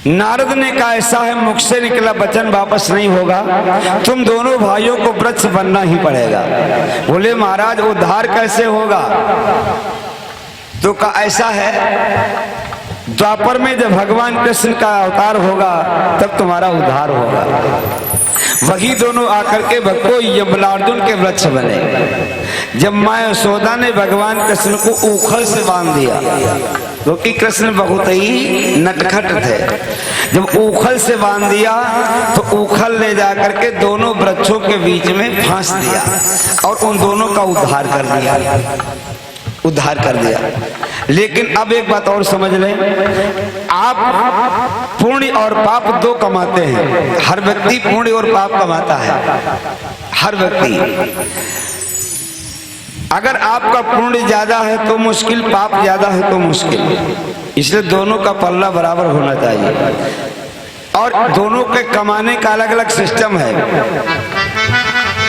नारद ने कहा ऐसा है, मुख से निकला वचन वापस नहीं होगा, तुम दोनों भाइयों को वृक्ष बनना ही पड़ेगा। बोले महाराज उद्धार कैसे होगा? तो कहा ऐसा है, द्वापर में जब भगवान कृष्ण का अवतार होगा तब तुम्हारा उद्धार होगा। वही दोनों आकर के भक्तों यमलार्जुन के वृक्ष बने। जब माँ यशोदा ने भगवान कृष्ण को ऊखल से बांध दिया, क्योंकि कृष्ण बहुत ही नटखट थे, जब ऊखल से बांध दिया तो ऊखल ले जाकर के दोनों वृक्षों के बीच में फांस दिया और उन दोनों का उद्धार कर दिया। लेकिन अब एक बात और समझ लें, आप पुण्य और पाप दो कमाते हैं। हर व्यक्ति पुण्य और पाप कमाता है, हर व्यक्ति। अगर आपका पुण्य ज्यादा है तो मुश्किल, पाप ज्यादा है तो मुश्किल। इसलिए दोनों का पल्ला बराबर होना चाहिए और दोनों के कमाने का अलग अलग सिस्टम है।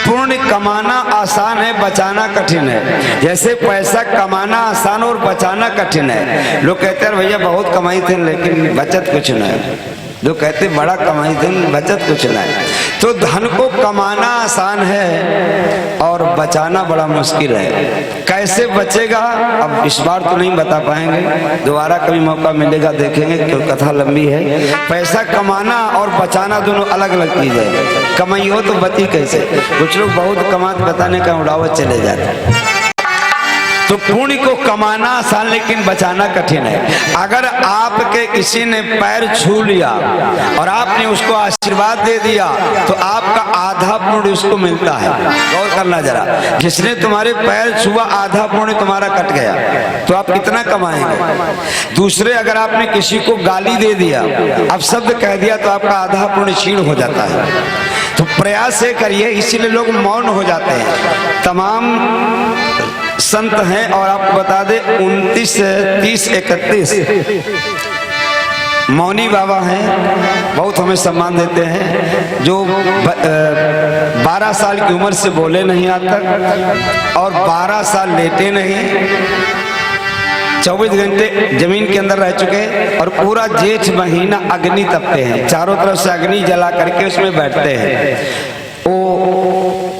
पुण्य कमाना आसान है, बचाना कठिन है। जैसे पैसा कमाना आसान और बचाना कठिन है। लोग कहते हैं भैया बहुत कमाई थे लेकिन बचत कुछ नहीं। लोग कहते बड़ा कमाई थे बचत कुछ नहीं। तो धन को कमाना आसान है और बचाना बड़ा मुश्किल है। कैसे बचेगा अब इस बार तो नहीं बता पाएंगे, दोबारा कभी मौका मिलेगा देखेंगे, क्योंकि कथा लंबी है। पैसा कमाना और बचाना दोनों अलग अलग चीज है। कमाई हो तो बची कैसे? कुछ लोग बहुत कमाते बताने का उड़ावत चले जाते। तो पुण्य को कमाना आसान लेकिन बचाना कठिन है। अगर आपके किसी ने पैर छू लिया और आपने उसको आशीर्वाद दे दिया तो आपका आधा पुण्य उसको मिलता है। गौर करना जरा, जिसने तुम्हारे पैर छुआ आधा पुण्य तुम्हारा कट गया, तो आप कितना कमाएंगे? दूसरे अगर आपने किसी को गाली दे दिया, अपशब्द कह दिया, तो आपका आधा पुण्य क्षीण हो जाता है। तो प्रयास ये करिए, इसीलिए लोग मौन हो जाते हैं। तमाम संत हैं और आपको बता दे 29, 30, 31 मौनी बाबा हैं, बहुत हमें सम्मान देते हैं। जो 12 साल की उम्र से बोले नहीं आज तक और 12 साल लेटे नहीं, 24 घंटे जमीन के अंदर रह चुके और पूरा जेठ महीना अग्नि तपते हैं, चारों तरफ से अग्नि जला करके उसमें बैठते हैं। वो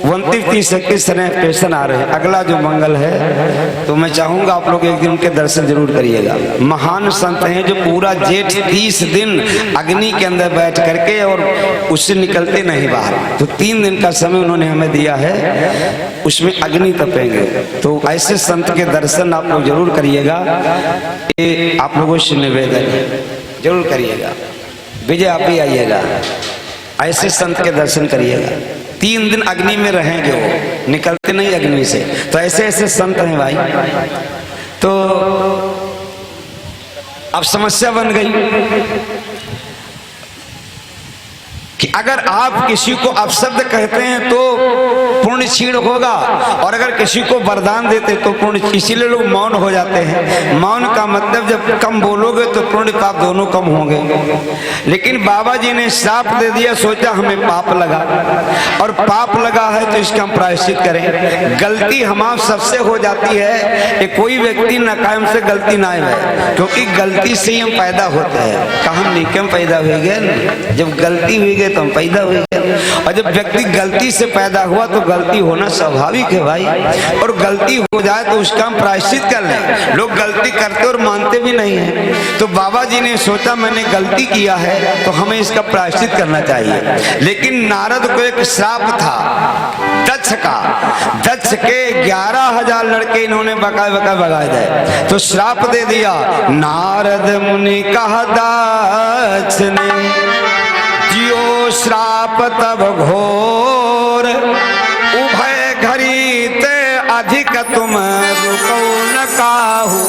29, 30, 31 स्टेशन आ रहे हैं। अगला जो मंगल है तो मैं चाहूंगा आप लोग एक दिन उनके दर्शन जरूर करिएगा। महान संत हैं जो पूरा जेठ 30 दिन अग्नि के अंदर बैठ करके और उससे निकलते नहीं बाहर। तो 3 दिन का समय उन्होंने हमें दिया है, उसमें अग्नि तपेंगे। तो ऐसे संत के दर्शन आप लोग जरूर करिएगा। ये आप लोगों से निवेदन है, जरूर करिएगा। विजय आप ही आइएगा, ऐसे संत के दर्शन करिएगा। 3 दिन अग्नि में रहेंगे, वो निकलते नहीं अग्नि से। तो ऐसे ऐसे संत हैं भाई। तो अब समस्या बन गई कि अगर आप किसी को अपशब्द कहते हैं तो पुण्य क्षीण होगा और अगर किसी को वरदान देते तो पुण्य, इसीलिए लोग मौन हो जाते हैं। मौन का मतलब जब कम बोलोगे तो पुण्य पाप दोनों कम होंगे। लेकिन बाबा जी ने श्राप दे दिया, सोचा हमें पाप लगा और पाप लगा है तो इसका हम प्रायश्चित करें। गलती हम आप सबसे हो जाती है, ये कोई व्यक्ति नाकाम से गलती ना है, क्योंकि गलती से ही हम पैदा होते हैं। कहाँ निकम पैदा हुए गए, जब गलती हुई गई तो हम पैदा हुए गए। और जब व्यक्ति गलती से पैदा हुआ तो गलती होना स्वाभाविक है भाई। और गलती हो जाए तो उसका हम प्रायश्चित कर लें। लोग गलती करते और मानते भी नहीं है। तो बाबा जी ने सोचा मैंने गलती किया है तो हमें इसका प्रायश्चित करना चाहिए। लेकिन नारद को एक श्राप था दक्ष का। दक्ष के 11,000 लड़के इन्होंने भगाए थे। तो श्राप दे दिया। नारद मुनि कहा दक्ष ने, जियो श्राप तब घोर, उभय घड़ी ते अधिक तुम रुको न काहू।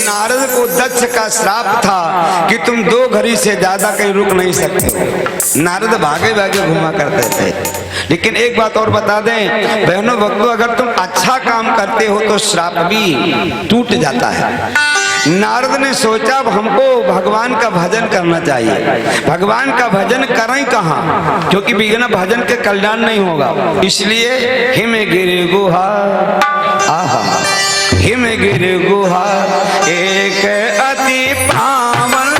नारद को दक्ष का श्राप था कि तुम 2 घड़ी से ज्यादा कहीं रुक नहीं सकते। नारद भागे भागे घुमा करते थे। लेकिन एक बात और बता दें बहनों भक्तों, अगर तुम अच्छा काम करते हो तो श्राप भी टूट जाता है। नारद ने सोचा अब हमको भगवान का भजन करना चाहिए। भगवान का भजन करें कहाँ, क्योंकि बिना भजन के कल्याण नहीं होगा। इसलिए हिम गिर गुहा, आहा हिम गिर गुहा एक अति पावन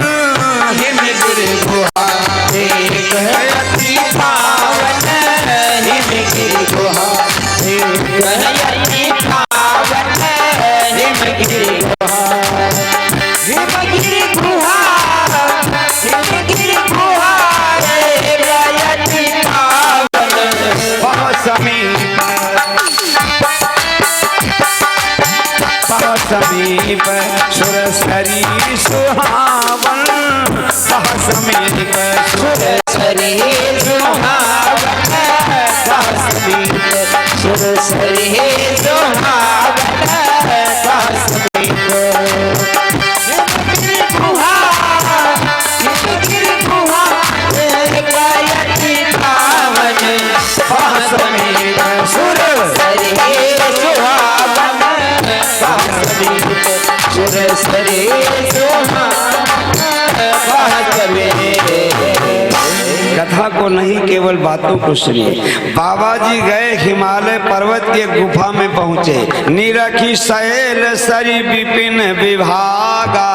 समीप सुरसरी सुहावन, समीप सुरसरी सुहावन, समीप सुरसरी सुहावन, कथा को नहीं केवल बातों को सुनिए। बाबा जी गए हिमालय पर्वत के गुफा में पहुंचे। नीरखी सैल सरी विपिन विभागा,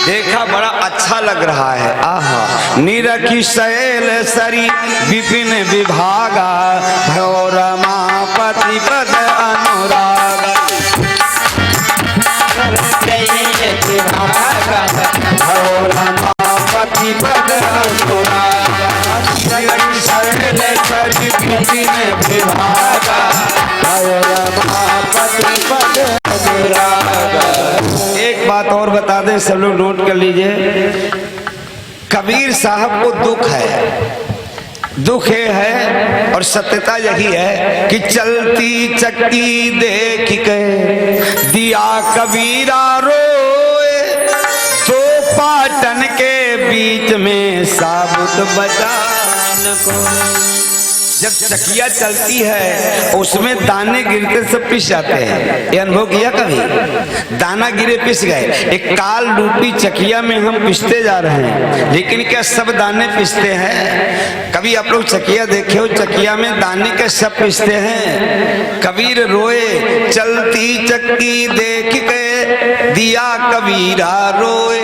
देखा बड़ा अच्छा लग रहा है। आहा, नीरखी सैल सरी विपिन विभागा, भयो रमापति पद अनुराग, भयो रमापति पद अनुराग, नीरखी सैल सरी विपिन विभागा, भयो रमापति पद अनुराग। एक बात और बता दें, सब लोग नोट कर लीजिए। कबीर साहब को दुख ये है और सत्यता यही है कि चलती चक्की देख के दिया कबीरा रोए, तो पाटन के बीच में साबुत बचान को। जब चकिया चलती है उसमें दाने गिरते सब पिस जाते हैं। ये अनुभव किया कभी? दाना गिरे पिस गए। एक काल रूपी चकिया में हम पिसते जा रहे हैं, लेकिन क्या सब दाने पिसते हैं? कभी आप लोग चकिया देखे हो? चकिया में दाने के सब पिसते हैं। कबीर रोए, चलती चक्की देख के दिया कबीरा रोए,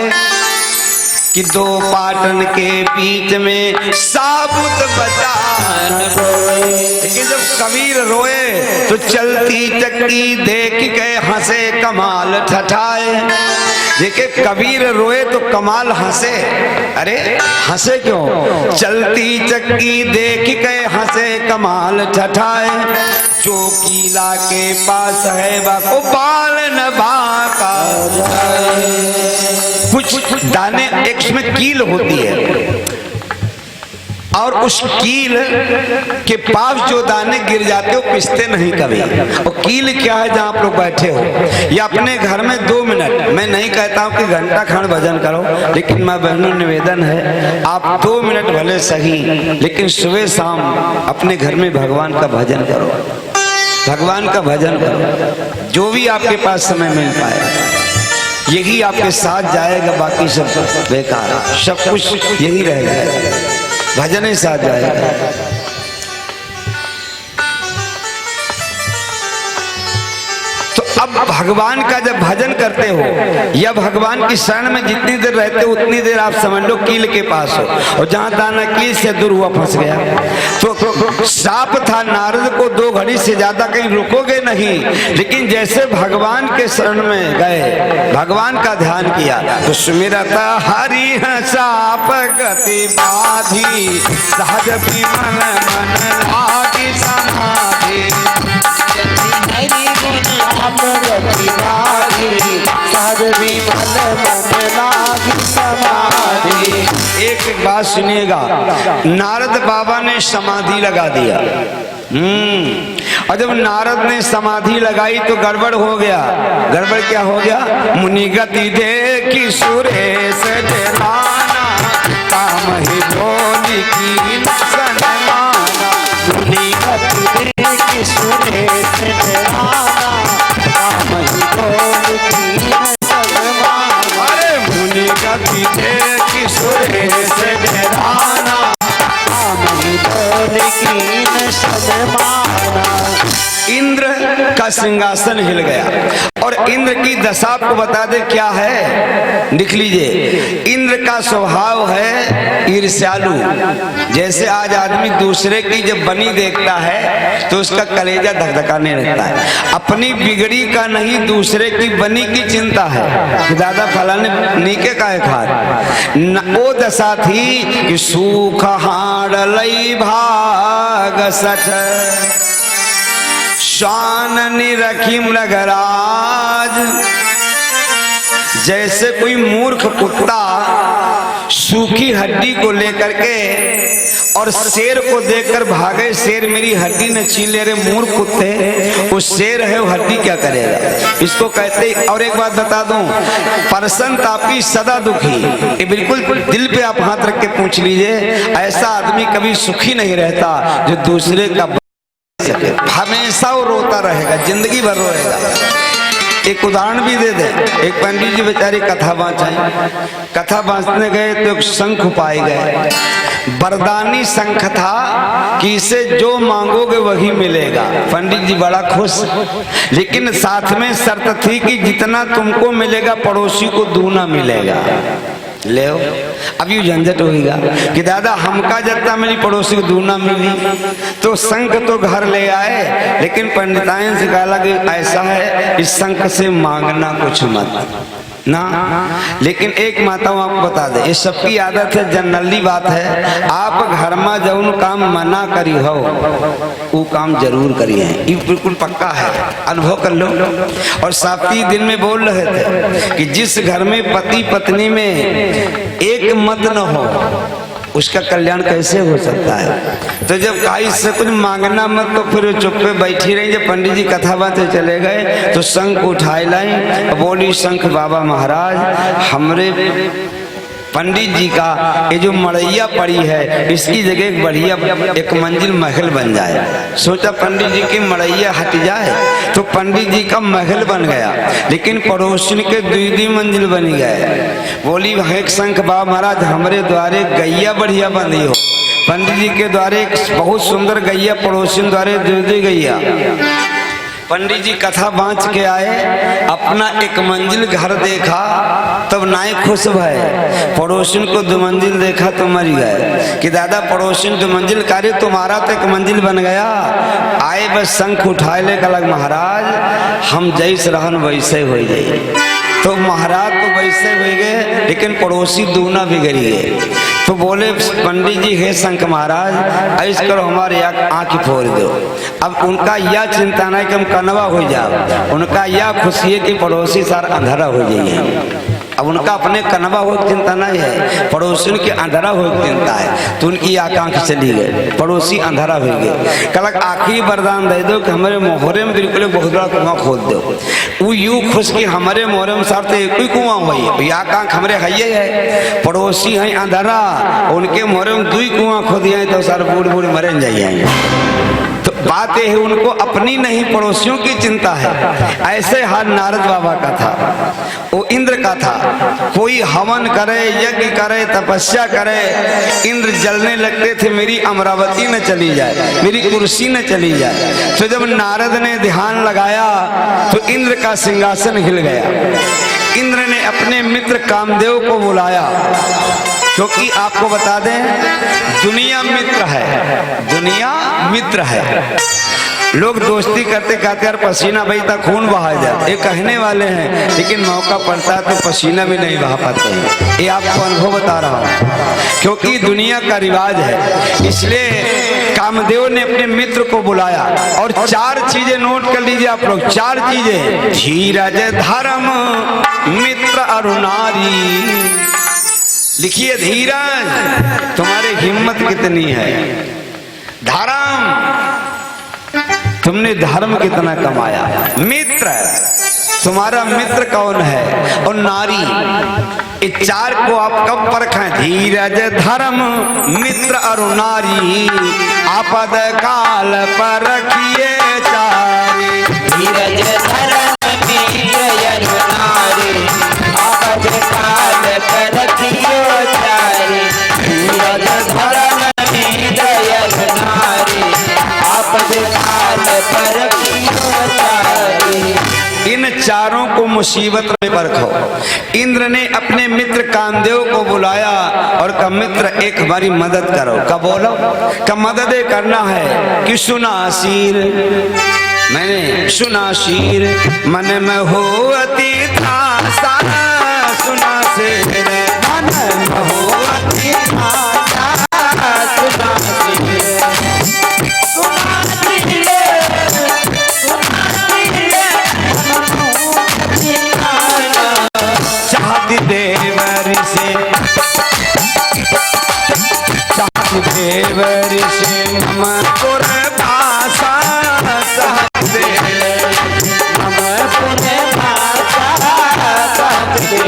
कि दो पाटन के बीच में साबुत बचान रोए। लेकिन जब कबीर रोए तो चलती चक्की देख के हंसे कमाल ठठाए। देखिए, कबीर रोए तो कमाल हंसे। अरे हंसे क्यों? चलती चक्की देख के हंसे कमाल ठठाए, जो कीला के पास है बाको बाल न बाका जाए। कुछ दाने एक में कील होती है और उस कील के पास जो दाने गिर जाते हो पिसते नहीं कभी। और कील क्या है? जहां आप लोग बैठे हो या अपने घर में 2 मिनट, मैं नहीं कहता हूं कि घंटा खंड भजन करो, लेकिन मां बहनों निवेदन है आप 2 मिनट भले सही, लेकिन सुबह शाम अपने घर में भगवान का भजन करो, भगवान का भजन करो। जो भी आपके पास समय मिल पाए यही आपके साथ जाएगा, बाकी सब बेकार, सब कुछ यही रहेगा, भजन ही साथ जाएगा। तो अब भगवान का जब भजन करते हो या भगवान की शरण में जितनी देर रहते हो उतनी देर आप समझ लो कील के पास हो, और जहां दाना कील से दूर हुआ फंस गया। तो साप था, नारद को 2 घड़ी से ज्यादा कहीं रुकोगे नहीं, लेकिन जैसे भगवान के शरण में गए, भगवान का ध्यान किया, तो सुमिरता हरि साप गति बाधी, सहज भी मन मन लागी समाधि, एक बात सुनिएगा, नारद बाबा ने समाधि लगा दिया। और जब नारद ने समाधि लगाई तो गड़बड़ हो गया। गड़बड़ क्या हो गया? मुनि गति देखी सुरेश डराना, काम ही बोली की सनमाना, मुनि गति देखी सुरेश डराना, काम ही बोली की सनमाना। अरे मुनि गति देखी सुरेश डराना, काम ही बोली की सनमाना। इंद्र का सिंहासन हिल गया। और इंद्र की दशा आपको बता दे क्या है, लिख लीजिए। इंद्र का स्वभाव है ईर्ष्यालु। जैसे आज आदमी दूसरे की जब बनी देखता है तो उसका कलेजा धकधकाने लगता है। अपनी बिगड़ी का नहीं, दूसरे की बनी की चिंता है कि दादा फलाने नीके का है खार। वो दशा थी कि सूख हाड़ लई भाग सच शान निरखी मृगराज। जैसे कोई मूर्ख कुत्ता सूखी हड्डी को लेकर के और शेर को देखकर भागे, शेर मेरी हड्डी न छीन ले। रे मूर्ख कुत्ते, वो शेर है, वो हड्डी क्या करेगा, इसको कहते। और एक बात बता दूं, परसन तापी सदा दुखी, ये बिल्कुल दिल पे आप हाथ रख के पूछ लीजिए। ऐसा आदमी कभी सुखी नहीं रहता जो दूसरे का सके, हमेशा वो रोता रहेगा, जिंदगी भर रोएगा। एक उदाहरण भी दे दे। एक पंडित जी बेचारी कथा बाँचाई, कथा बाँचने गए तो एक शंख पाए गए। वरदानी शंख था कि इसे जो मांगोगे वही मिलेगा। पंडित जी बड़ा खुश, लेकिन साथ में शर्त थी कि जितना तुमको मिलेगा पड़ोसी को दूना मिलेगा। ले अब यू झंझट होगा कि दादा हमका जितना मेरी पड़ोसी को दूना मिली। तो शंख तो घर ले आए, लेकिन पंडिताइन से कहा कि ऐसा है इस शंख से मांगना कुछ मत ना। लेकिन एक माता आपको बता दे, ये सबकी आदत है, जनरली बात है। आप घर में जौन काम मना करी हो वो काम जरूर करिए, ये बिल्कुल पक्का है, अनुभव कर लो। और साथी दिन में बोल रहे थे कि जिस घर में पति पत्नी में एक मत न हो उसका कल्याण कैसे हो सकता है। तो जब कहा इससे कुछ मांगना मत, तो फिर चुप पे बैठी रही। जब पंडित जी कथा बातें चले गए तो शंख उठाए लाई, बोली शंख बाबा महाराज हमरे पंडित जी का ये जो मड़ैया पड़ी है इसकी जगह एक बढ़िया एक मंजिल महल बन जाए। सोचा पंडित जी की मड़ैया हट जाए तो पंडित जी का महल बन गया, लेकिन पड़ोसन के दूसरी मंजिल बनी गए। बोली एक शंख बाबा महाराज हमरे द्वारे गैया बढ़िया बंधी हो। पंडित जी के द्वारे एक बहुत सुंदर गैया, पड़ोसन द्वारे दूसरी गैया। पंडित जी कथा बाँच के आए, अपना एक मंजिल घर देखा तब नाई खुश भय। पड़ोसन को दो मंजिल देखा तो मर गए कि दादा पड़ोसन दो मंजिल कार्य, तुम्हारा तो एक मंजिल बन गया। आए बस शंख उठाए ले अलग महाराज हम जैसे रहन वैसे हो जाइए। तो महाराज तो वैसे हो गए, लेकिन पड़ोसी दूना बिगड़ गए। तो बोले पंडित जी हे शंख महाराज ऐसा करो हमारे आँख फोड़ दो। अब उनका यह चिंता नहीं कि हम कनवा हो जाओ, उनका यह खुशी है कि पड़ोसी सारा अंधारा हो जाइए। अब उनका अपने कनवा हो चिंता नहीं है, पड़ोसी के अंधारा हो चिंता है। तो उनकी आँख चली गई, पड़ोसी अंधारा हो गए। कल आखिरी वरदान दे दो कि हमारे मोहरे में बिल्कुल बहुत बड़ा कुआं खोद दो। वो यूँ खुश कि हमारे मोहरे में साथ एक ही कुआं हुई, आँख हमारे है, पड़ोसी हैं अंधारा, उनके मोहरे में दुई कुआं खोदिए तो सारे बूढ़ बूढ़ मरे जाइए। तो बात यह है उनको अपनी नहीं पड़ोसियों की चिंता है। ऐसे हाल नारद बाबा का था, वो इंद्र का था। कोई हवन करे, यज्ञ करे, तपस्या करे, इंद्र जलने लगते थे मेरी अमरावती न चली जाए, मेरी कुर्सी न चली जाए। तो जब नारद ने ध्यान लगाया तो इंद्र का सिंहासन हिल गया। इंद्र ने अपने मित्र कामदेव को बुलाया, क्योंकि आपको बता दें दुनिया मित्र है, दुनिया मित्र है। लोग दोस्ती करते कहते यार पसीना बहता खून बहा जाए, ये कहने वाले हैं, लेकिन मौका पड़ता है तो पसीना भी नहीं बहा पाते हैं। ये आपको अनुभव बता रहा हूँ, क्योंकि दुनिया का रिवाज है। इसलिए कामदेव ने अपने मित्र को बुलाया और चार चीजें नोट कर लीजिए आप लोग, चार चीजें, धीरज धर्म मित्र और नारी। लिखिए धीरज तुम्हारी हिम्मत कितनी है, धर्म तुमने धर्म कितना कमाया, मित्र तुम्हारा मित्र कौन है, और नारी। ये चार को आप कब परखें, धीरज धर्म मित्र और नारी, आपद काल पर रखिए चारी। धीरज धर्म मित्र और नारी, आपद काल पर रखिए चारी। धीरज धर्म मित्र और नारी, आपद काल पर रखिए मुसीबत में परखो। इंद्र ने अपने मित्र कामदेव को बुलाया और कहा मित्र एक हमारी मदद करो। कब बोलो कब मदद करना है कि सुना शीर, मैंने सुना शीर मन में हो अति था सुना शेर मन में हो अति था सुना चाहती देवर से हम पुरे भाषा सहते हम पुरे भाषा सहते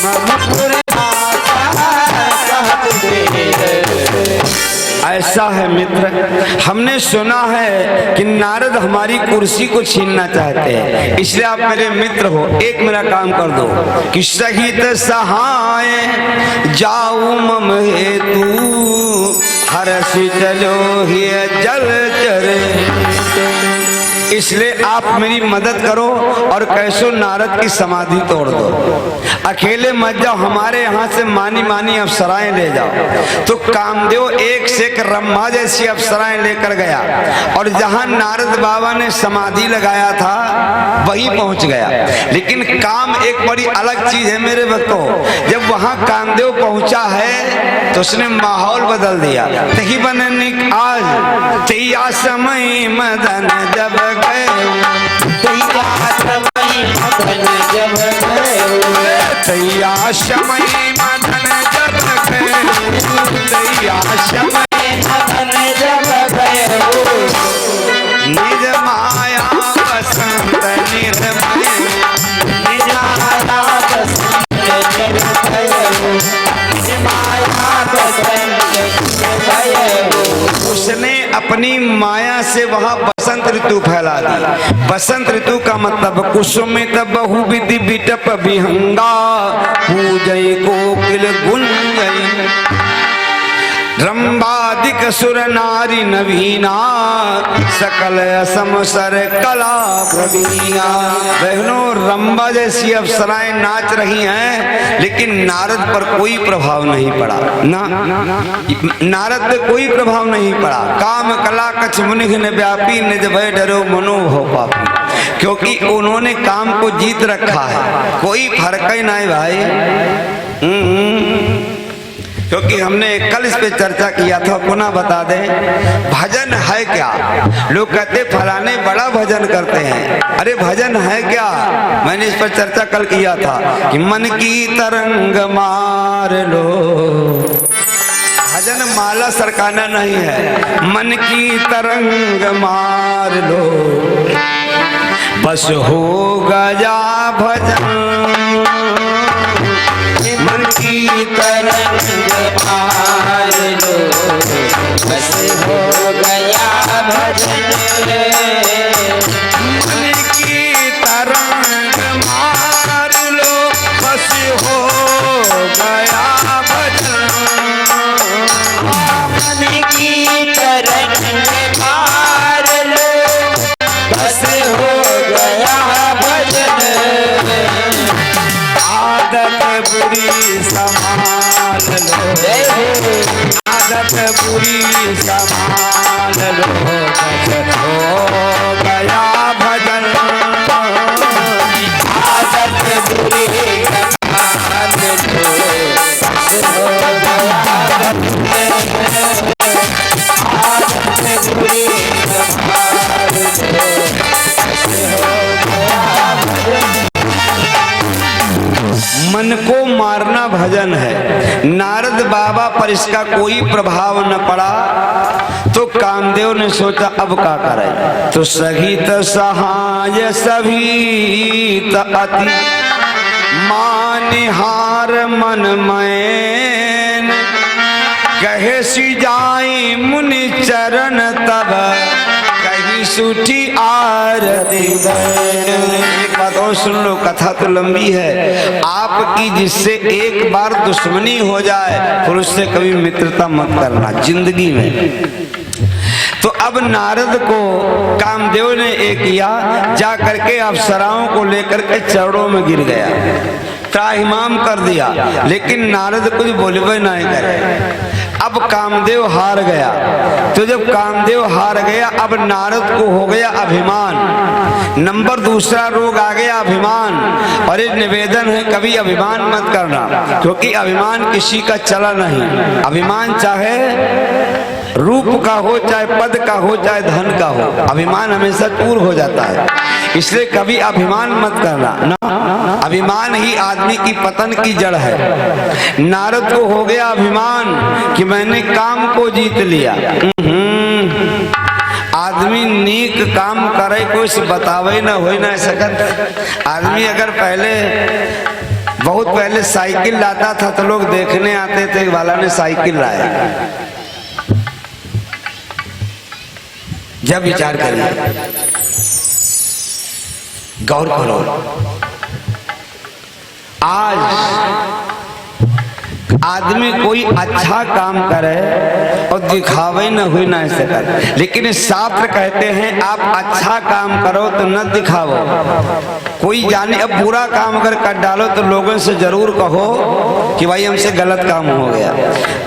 हम पुरे भाषा सहते। ऐसा है मित्र, हमने सुना है कि नारद हमारी कुर्सी को छीनना चाहते हैं, इसलिए आप मेरे मित्र हो, एक मेरा काम कर दो कि सहित सहाय जाऊ मम हेतु हर्ष चलो ही जल चरे। इसलिए आप मेरी मदद करो और कैसो नारद की समाधि तोड़ दो। अकेले मत जाओ, हमारे यहाँ से मानी मानी अप्सराएं ले जाओ। तो कामदेव एक से एक ब्रह्मा जैसी अप्सराएं लेकर गया और जहाँ नारद बाबा ने समाधि लगाया था वही पहुंच गया। लेकिन काम एक बड़ी अलग चीज है मेरे भक्तों, जब वहाँ कामदेव पहुंचा है तो उसने माहौल बदल दिया। तही बनने आज तैया समय मदन जब गए, तैया समय मदन जब गए, तैया समय मदन जब गए, तैया समय मदन जब गए, निज माया बसंत निर्भय, निज माया बसंत निर्भय, निज माया बसंत निर्भय। उसने अपनी माया से वहां बसंत ऋतु फैला दी। बसंत ऋतु का मतलब कुसुमित बहुविधि बिटप विहंगा पूजय कोकिल गुंजय रंबादिक सुर नारी नवीना सकल असमसर कला प्रवीणा। बहनों, रंबा जैसी अप्सराएं नाच रही हैं लेकिन नारद पर कोई प्रभाव नहीं पड़ा ना, नारद पे कोई प्रभाव नहीं पड़ा। काम कला कछ मुनिघ्न व्यापी निज भय डरो मनोभव पापी, क्योंकि उन्होंने काम को जीत रखा है, कोई फर्क ही नहीं भाई। क्योंकि हमने कल इस पे चर्चा किया था, पुनः बता दें, भजन है क्या। लोग कहते फलाने बड़ा भजन करते हैं, अरे भजन है क्या। मैंने इस पर चर्चा कल किया था कि मन की तरंग मार लो, भजन माला सरकाना नहीं है, मन की तरंग मार लो बस हो गया भजन, मन की तरंग मार लो बस हो गया भजन, मन की तरंग मार लो बस हो गया भजन, मन की तरंग मार लो बस हो गया भजन। आदत बुरी संभाल लो, आदत बुरी संभाल लो बस हो गया भजन, आदत बुरी संभाल लो बस हो गया भजन, आदत बुरी संभाल लो बस हो गया भजन। मन को मारना भजन है। नारद बाबा पर इसका कोई प्रभाव न पड़ा तो कामदेव ने सोचा अब क्या करें। तो सहित सहाय सभी अति मानिहार मन मैन, कहे सी जाई मुनि चरण तब कहीं सूठी आरती। एक बात और सुन लो, कथा तो लंबी है। आपकी जिससे एक बार दुश्मनी हो जाए फिर उससे कभी मित्रता मत करना जिंदगी में। तो अब नारद को कामदेव ने एक किया, जा करके अप्सराओं को लेकर के चरणों में गिर गया, त्राहिमाम कर दिया, लेकिन नारद कुछ बोलबे नहीं करे। अब कामदेव हार गया। तो जब कामदेव हार गया, अब नारद को हो गया अभिमान। नंबर दूसरा रोग आ गया अभिमान। और एक निवेदन है, कभी अभिमान मत करना, क्योंकि अभिमान किसी का चला नहीं। अभिमान चाहे रूप का हो, चाहे पद का हो, चाहे धन का हो, अभिमान हमेशा दूर हो जाता है। इसलिए कभी अभिमान मत करना ना। अभिमान ही आदमी की पतन की जड़ है। नारद को हो गया अभिमान कि मैंने काम को जीत लिया। आदमी नेक काम करे, कोई से बतावे ना हो ना सकत। आदमी अगर बहुत पहले साइकिल लाता था तो लोग देखने आते थे, वाला ने साइकिल लाया। जब विचार करिए, गौर करो, आज आदमी कोई अच्छा काम करे और दिखावे न हुई ना सके, लेकिन शास्त्र कहते हैं आप अच्छा काम करो तो न दिखाओ। कोई जाने, अब बुरा काम अगर कर डालो तो लोगों से जरूर कहो कि भाई हमसे गलत काम हो गया।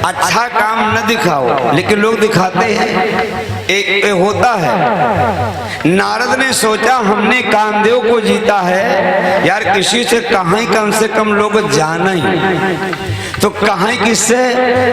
अच्छा काम न दिखाओ, लेकिन लोग दिखाते हैं। एक होता है, नारद ने सोचा हमने कामदेव को जीता है, यार किसी से कहीं कम से कम लोग जाना ही, तो कहीं किससे,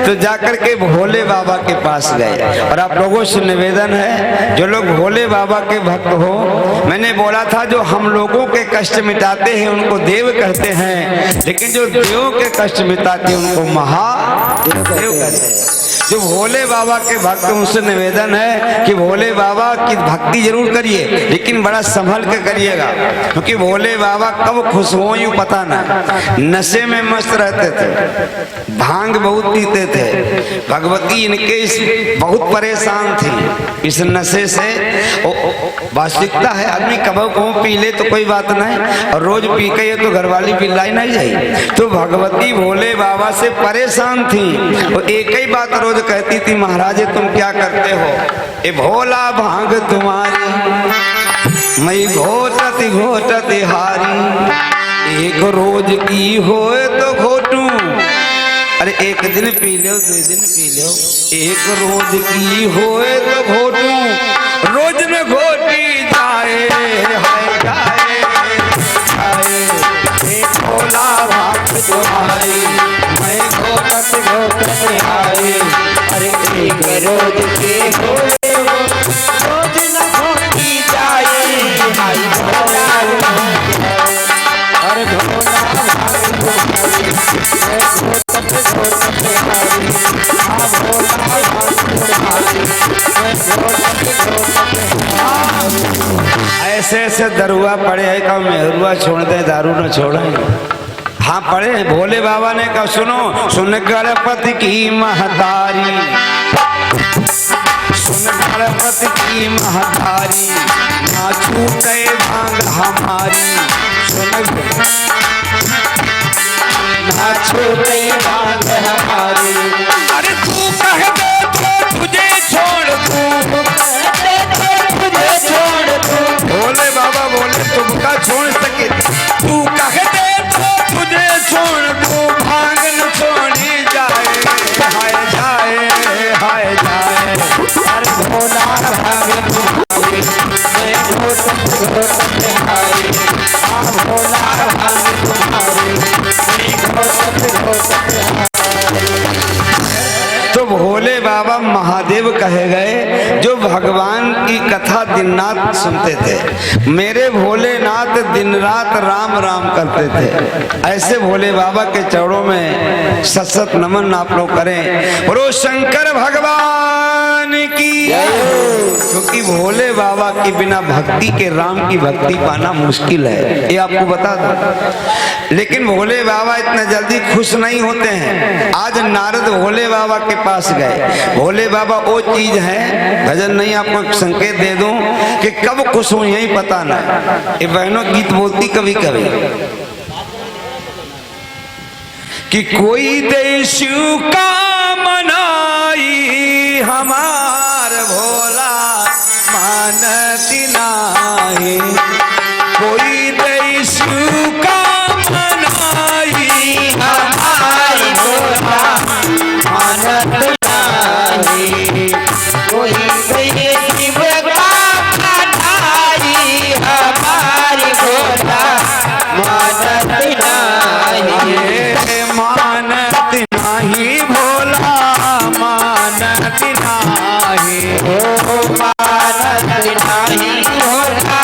तो जाकर के भोले बाबा के पास गए। और आप लोगों से निवेदन है, जो लोग भोले बाबा के भक्त हो, मैंने बोला था जो हम लोगों के कष्ट मिटाते हैं उनको देव कहते हैं, लेकिन जो देवों के कष्ट मिटाते हैं उनको महादेव कहते हैं। जो भोले बाबा के भक्त, उनसे निवेदन है कि भोले बाबा की भक्ति जरूर करिए, लेकिन बड़ा संभल के करिएगा, क्योंकि भोले बाबा कब खुश हो यूं पता ना। नशे में मस्त रहते थे, भांग बहुत पीते थे, भगवती इनके बहुत परेशान थी इस नशे से। वास्तविकता है, आदमी कब को पी ले तो कोई बात नहीं, और रोज पी के तो घरवाली पिल्लाई नहीं जाए। तो भगवती भोले बाबा से परेशान थी, और एक ही बात रोज कहती थी, महाराज तुम क्या करते हो, ए भोला भांग तुम्हारी मैं घोटती घोटती हारी, एक रोज की होए तो घोटू, अरे एक दिन पी लो, 2 दिन पी लो, एक रोज की होए तो घोटू, रोज न घोटी जाए, हाय जाए जाए, एक भोला भांग तुम्हारी मैं घोटत घोटत हारी, अरे एक रोज की होए रोज न घोटी जाए, हाय भोला अरे भोला ऐसे ऐसे दरुआ पड़े है का मेहरुआ छोड़ दे, दारू न छोड़े। हाँ पढ़े, भोले बाबा ने कहा सुनो, सुन गणपति की महतारी, सुन गणपति की महतारी, ना छूटे भांग हमारी, सुन ना छूटे भांग हमारी, अरे तू कह दे तो तुझे छोड़ दूं, तुझे छोड़ दूं। भोले बाबा बोले तुमका छोड़ सके, तू कह दे तुझे छोड़ दूं, भांग न छोड़ी जाए, हाय जाए हाय जाए, अरे भोला भांग तुम्हारी मैं घोटत घोटत हारी, भोला भांग तुम्हारी मैं घोटत घोटत हारी। तो भोले बाबा महादेव कहे गए जो भगवान की कथा दिन रात सुनते थे। मेरे भोलेनाथ दिन रात राम राम करते थे। ऐसे भोले बाबा के चरणों में सत नमन आप लोग करें। बोलो शंकर भगवान की, क्योंकि भोले बाबा की बिना भक्ति के राम की भक्ति पाना मुश्किल है, ये आपको बता दो। लेकिन भोले बाबा इतना जल्दी खुश नहीं होते हैं। आज नारद भोले बाबा के पास गए। भोले बाबा वो चीज है, भजन नहीं आपको संकेत दे दूं कि कब खुश हो यही पता ना। ये बहनों गीत बोलती कभी कभी कि कोई देश का मनाई हमार भोला नाही, कोई देश का मनाई हमारी भोला मानत नाही, कोई देश का मनाई हमारी भोला मानत नाही, मानत नाही भोला मानत नाही, ओ मानत नाही भोला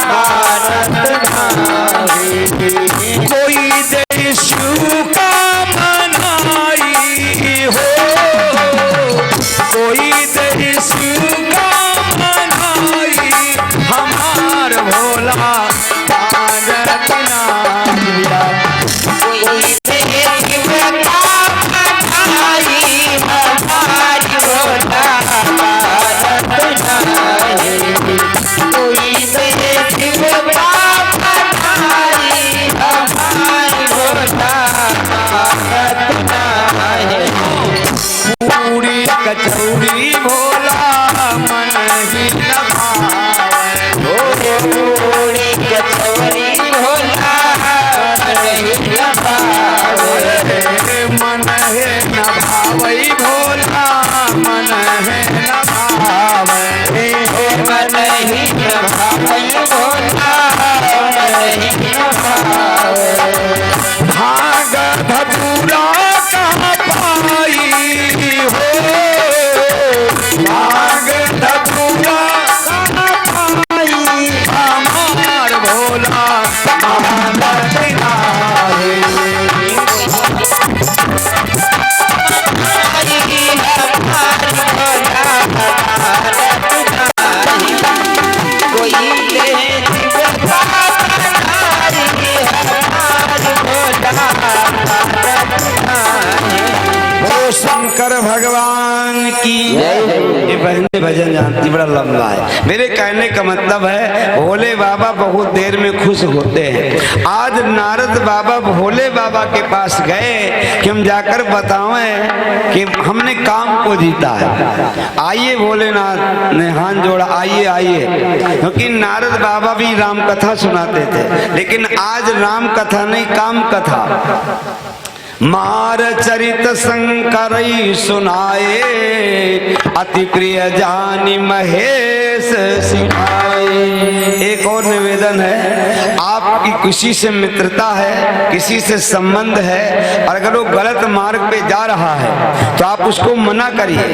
मानत नाही, कोई देश का मनाई हो, कोई देश का मनाई हमार भोला मानत नाही, कोई देश का मनाई हमारी भोला मानत नाही, कोई देश का मनाई हमारी भोला मानत नाही, पूरी कचौड़ी भोला मन ही न भावे, पूरी कचौड़ी भोला मन ही न भावे, मन है न भावई भोला मन है न भावे, मन ही न भावई भोला मन ही न भावे, भाग धतूरा कहाँ पाई हो, भाग धतूरा कहाँ पाई हमार भोला मानत नाही, ओ शंकर भगवान की ये बहने भजन जानती, बड़ा लंबा है। मेरे कहने का मतलब है भोले बाबा बहुत देर में खुश होते हैं। आज नारद बाबा भोले बाबा के पास गए कि हम जाकर बतावें कि हमने काम को जीता है। आइए भोलेनाथ ने हाथ जोड़ा, आइए आइए, क्योंकि नारद बाबा भी राम कथा सुनाते थे, लेकिन आज राम कथा नहीं काम कथा। मार चरित शंकर सुनाए, अति प्रिय जानी महेश सिखाए। एक और निवेदन है, आपकी किसी से मित्रता है, किसी से संबंध है, और अगर वो गलत मार्ग पे जा रहा है तो आप उसको मना करिए।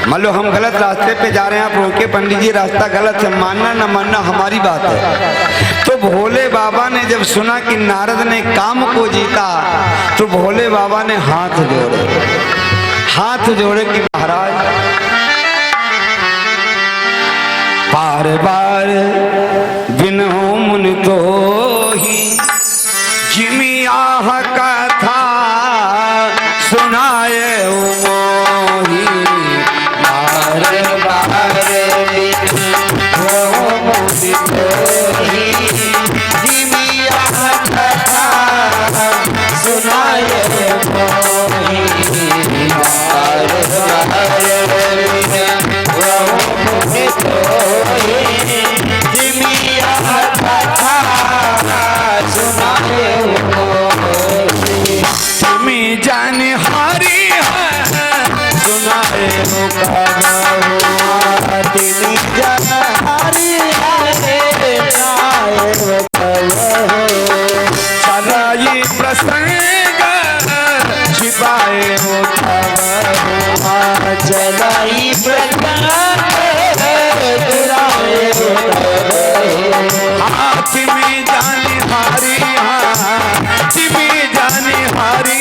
मान लो हम गलत रास्ते पे जा रहे हैं, आप रोके पंडित जी रास्ता गलत है, मानना न मानना हमारी बात है। तो भोले बाबा ने जब सुना कि नारद ने काम को जीता तो भोले बाबा ने हाथ जोड़े कि महाराज बार बार बिनु मुनि तो ही जिमी आह कथा सुनाए मोही, बार बार बिनु मुनि तो ही जिमी आह कथा सुनाए मोही, बार बार बिनु मुनि तो ही जिमी आह कथा सुनाए मोही, तुमी जाने हारी है सुनाए हो कहा, तुमी जाने हारी है सुनाए हो कहा, चला ये प्रसंग छिपाए हो कहा, चला ये प्रसंग छिपाए हो कहा, तुमी जाने हारी जिमी जाने हारी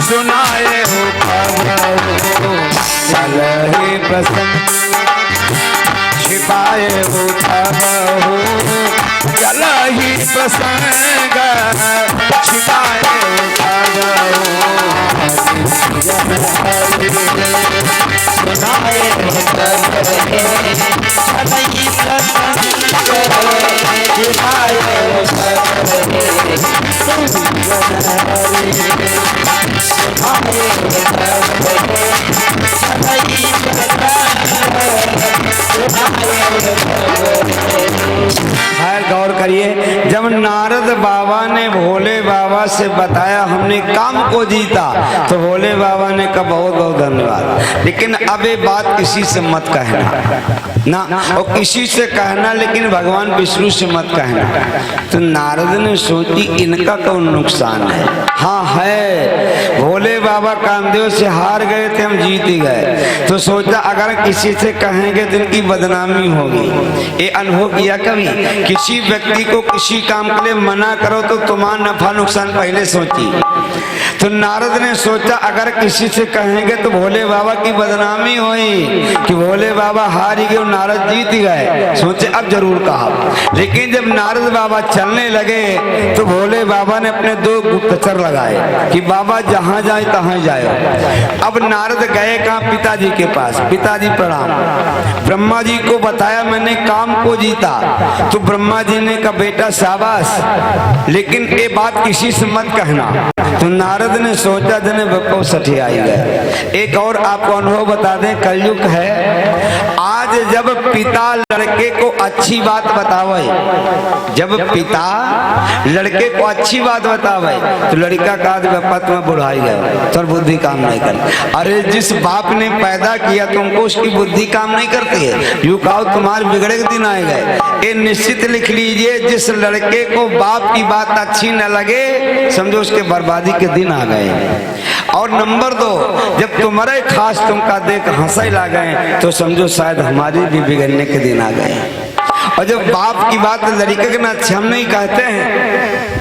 सुनाए हो खबर, चल ही प्रसंग छिपाए हो खबर, चल ही प्रसंग छिपाए हो खबर, सुनाए हो खबर, चल ही प्रसंग छिपाए हो खबर, जब नारद बाबा ने भोले बाबा से बताया हमने काम को जीता, तो भोले बाबा ने कहा बहुत बहुत धन्यवाद, लेकिन अब ये बात किसी से मत कहना ना, और किसी से कहना लेकिन भगवान विष्णु से मत कहना। तो नारद ने सोची इनका कौन नुकसान है। हाँ है, भोले बाबा कामदेव से हार गए थे, हम जीत ही गए। तो सोचा अगर किसी से कहेंगे तो इनकी बदनामी होगी। ये अनुभव किया कभी, किसी व्यक्ति को किसी काम के लिए मना करो तो तुम्हारा नफा नुकसान पहले सोची। तो नारद ने सोचा अगर किसी से कहेंगे तो भोले बाबा की बदनामी हुई कि भोले बाबा हार ही गए, नारद जीत ही गए। सोचे अब जरूर कहा, लेकिन जब नारद बाबा चलने लगे तो भोले बाबा ने अपने दो गुप्तचर लगाए कि बाबा जहां जाए तहां जाए। अब नारद गए कहाँ, पिताजी के पास। पिताजी प्रणाम। ब्रह्मा जी को बताया मैंने काम को जीता। तो ब्रह्मा जी ने कहा बेटा शाबाश, लेकिन ये बात किसी से मत कहना। तो नारद ने सोचा जने बप्पो सठी आई गए। एक और आपको अनुभव बता दें, कलयुग है। आज जब पिता लड़के को अच्छी बात बतावे, जब पिता लड़के को अच्छी बात बतावे तो लड़का कहा बप्पा तुम्हें बुढ़ाई गए, तो बुद्धि काम नहीं करती। अरे जिस बाप ने पैदा किया तुमको उसकी बुद्धि काम नहीं करती है, यूं कहो तुम्हारे बिगड़े के दिन आए गए। ये निश्चित लिख लीजिए, जिस लड़के को बाप की बात अच्छी न लगे समझो उसके बर्बादी के दिन आ गए। और नंबर 2, जब तुम्हारे खास तुमका देख हंसे ला गए तो समझो शायद हमारी भी बिगड़ने के दिन आ गए। और जब बाप की बात लड़के के ना अच्छे हम नहीं कहते हैं